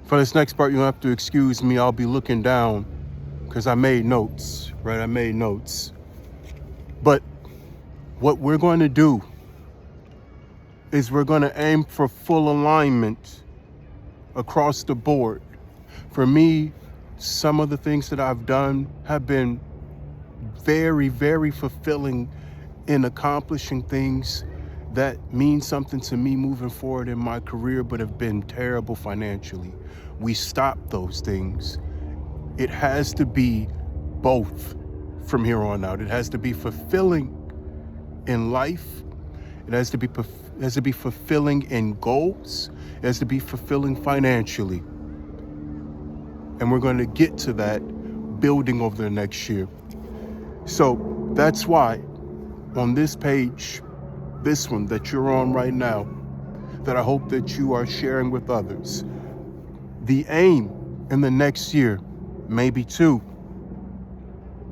For this next part, you'll have to excuse me. I'll be looking down because I made notes, right? I made notes. But what we're going to do is we're going to aim for full alignment across the board. For me, some of the things that I've done have been very, very fulfilling in accomplishing things that mean something to me moving forward in my career, but have been terrible financially. We stop those things. It has to be both from here on out. It has to be fulfilling in life. It has to be fulfilling in goals. It has to be fulfilling financially. And we're going to get to that building over the next year. So that's why on this page, this one that you're on right now, that I hope that you are sharing with others, the aim in the next year, maybe two,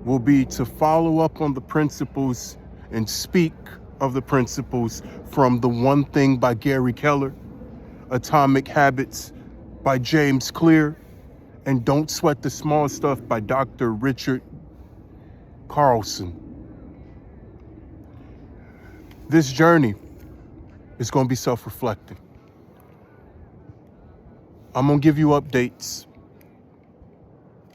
will be to follow up on the principles and speak of the principles from The One Thing by Gary Keller, Atomic Habits by James Clear, and Don't Sweat the Small Stuff by Dr. Richard Carlson. This journey is going to be self-reflecting. I'm going to give you updates.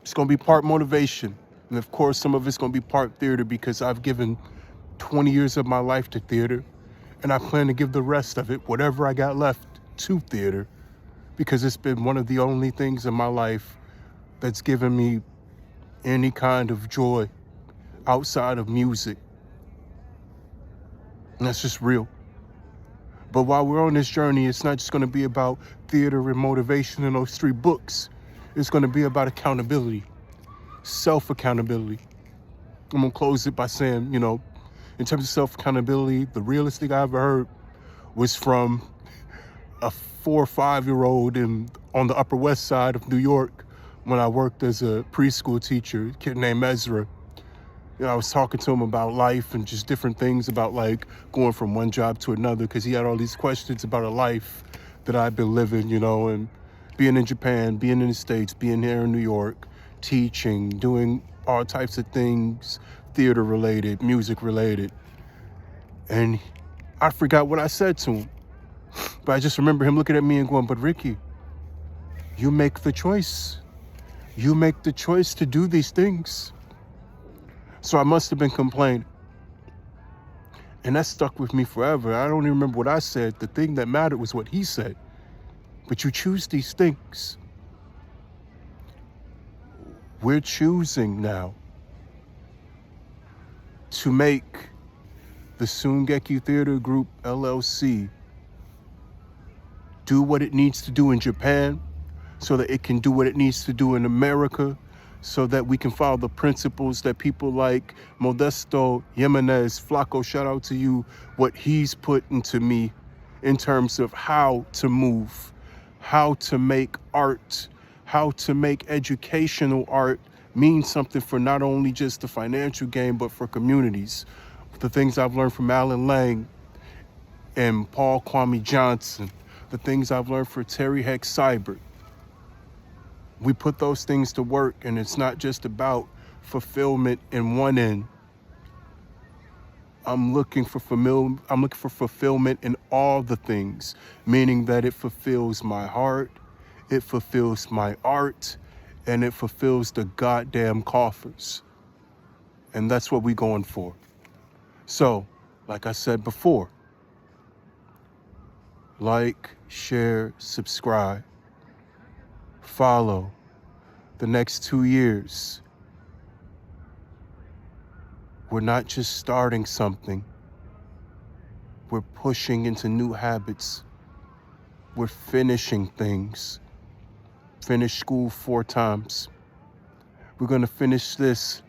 It's going to be part motivation. And of course, some of it's going to be part theater because I've given 20 years of my life to theater. And I plan to give the rest of it, whatever I got left, to theater. Because it's been one of the only things in my life that's given me any kind of joy outside of music. And that's just real. But while we're on this journey, it's not just going to be about theater and motivation in those 3 books. It's going to be about accountability, self-accountability. I'm going to close it by saying, in terms of self-accountability, the realest thing I ever heard was from a 4 or 5-year-old on the Upper West Side of New York when I worked as a preschool teacher, a kid named Ezra. I was talking to him about life and just different things about like going from one job to another because he had all these questions about a life that I've been living, and being in Japan, being in the States, being here in New York, teaching, doing all types of things, theater related, music related. And I forgot what I said to him. But I just remember him looking at me and going, but Ricky, you make the choice. You make the choice to do these things. So I must have been complaining. And that stuck with me forever. I don't even remember what I said. The thing that mattered was what he said. But you choose these things. We're choosing now to make the Sungeki Theater Group LLC do what it needs to do in Japan so that it can do what it needs to do in America, so that we can follow the principles that people like Modesto Jimenez, Flaco, shout out to you, what he's put into me in terms of how to move, how to make art, how to make educational art mean something for not only just the financial gain, but for communities. The things I've learned from Alan Lang and Paul Kwame Johnson, the things I've learned from Terry Heck Seibert. We put those things to work, and it's not just about fulfillment in one end. I'm looking for fulfillment in all the things, meaning that it fulfills my heart, it fulfills my art, and it fulfills the goddamn coffers. And that's what we're going for. So, like I said before, like, share, subscribe, follow. The next 2 years, we're not just starting something. We're pushing into new habits. We're finishing things. Finish school 4 times. We're going to finish this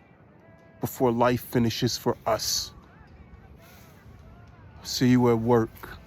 before life finishes for us. See you at work.